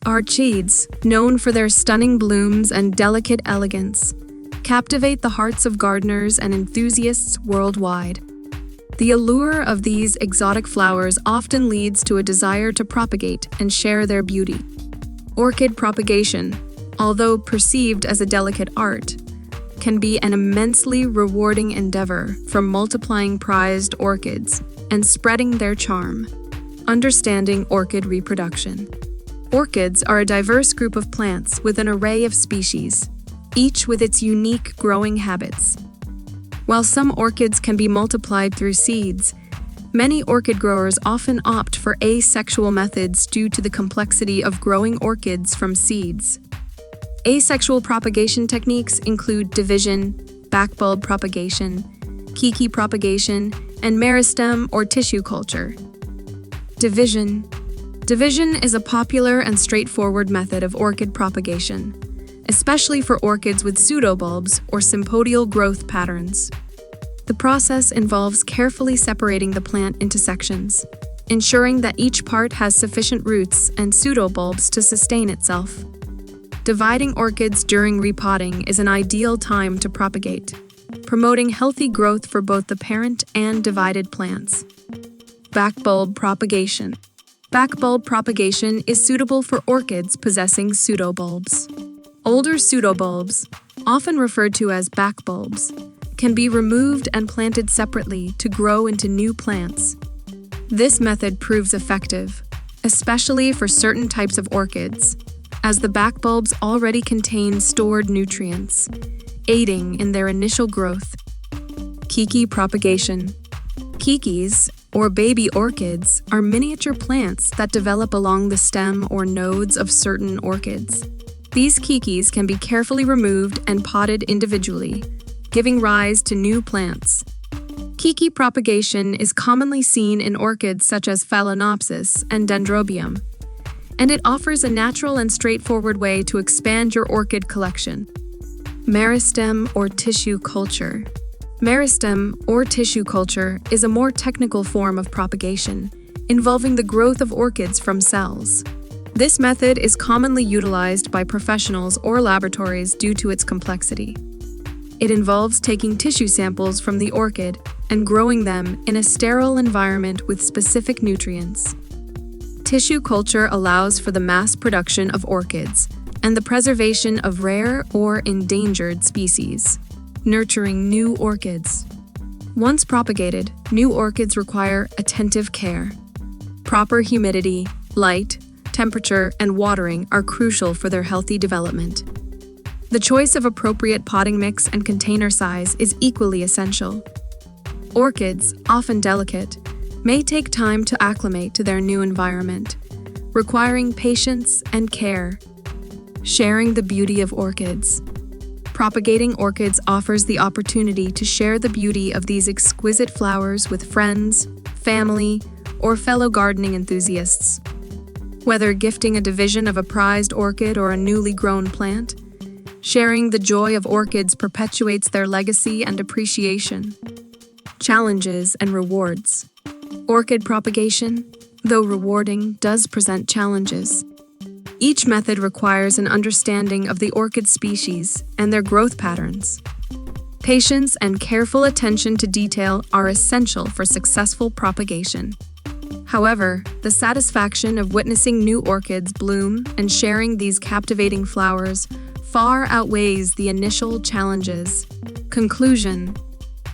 Orchids, known for their stunning blooms and delicate elegance, captivate the hearts of gardeners and enthusiasts worldwide. The allure of these exotic flowers often leads to a desire to propagate and share their beauty. Orchid propagation, although perceived as a delicate art, can be an immensely rewarding endeavor for multiplying prized orchids and spreading their charm. Understanding orchid reproduction. Orchids are a diverse group of plants with an array of species, each with its unique growing habits. While some orchids can be multiplied through seeds, many orchid growers often opt for asexual methods due to the complexity of growing orchids from seeds. Asexual propagation techniques include division, backbulb propagation, Keiki propagation, and meristem or tissue culture. Division. Division is a popular and straightforward method of orchid propagation, especially for orchids with pseudobulbs or sympodial growth patterns. The process involves carefully separating the plant into sections, ensuring that each part has sufficient roots and pseudobulbs to sustain itself. Dividing orchids during repotting is an ideal time to propagate, promoting healthy growth for both the parent and divided plants. Backbulb propagation. Backbulb propagation is suitable for orchids possessing pseudobulbs. Older pseudobulbs, often referred to as backbulbs, can be removed and planted separately to grow into new plants. This method proves effective, especially for certain types of orchids, as the backbulbs already contain stored nutrients, aiding in their initial growth. Keiki propagation. Keikis, or baby orchids, are miniature plants that develop along the stem or nodes of certain orchids. These keikis can be carefully removed and potted individually, giving rise to new plants. Keiki propagation is commonly seen in orchids such as Phalaenopsis and Dendrobium, and it offers a natural and straightforward way to expand your orchid collection. Meristem or tissue culture. Meristem or tissue culture is a more technical form of propagation, involving the growth of orchids from cells. This method is commonly utilized by professionals or laboratories due to its complexity. It involves taking tissue samples from the orchid and growing them in a sterile environment with specific nutrients. Tissue culture allows for the mass production of orchids and the preservation of rare or endangered species. Nurturing new orchids. Once propagated, new orchids require attentive care. Proper humidity, light, temperature, and watering are crucial for their healthy development. The choice of appropriate potting mix and container size is equally essential. Orchids, often delicate, may take time to acclimate to their new environment, requiring patience and care. Sharing the beauty of orchids. Propagating orchids offers the opportunity to share the beauty of these exquisite flowers with friends, family, or fellow gardening enthusiasts. Whether gifting a division of a prized orchid or a newly grown plant, sharing the joy of orchids perpetuates their legacy and appreciation. Challenges and rewards. Orchid propagation, though rewarding, does present challenges. Each method requires an understanding of the orchid species and their growth patterns. Patience and careful attention to detail are essential for successful propagation. However, the satisfaction of witnessing new orchids bloom and sharing these captivating flowers far outweighs the initial challenges. Conclusion.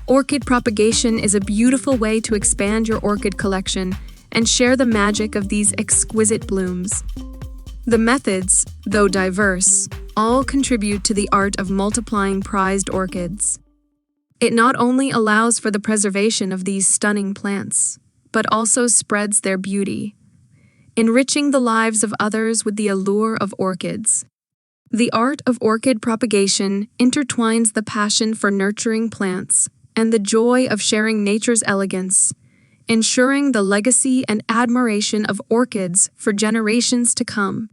Orchid propagation is a beautiful way to expand your orchid collection and share the magic of these exquisite blooms. The methods, though diverse, all contribute to the art of multiplying prized orchids. It not only allows for the preservation of these stunning plants, but also spreads their beauty, enriching the lives of others with the allure of orchids. The art of orchid propagation intertwines the passion for nurturing plants and the joy of sharing nature's elegance, ensuring the legacy and admiration of orchids for generations to come.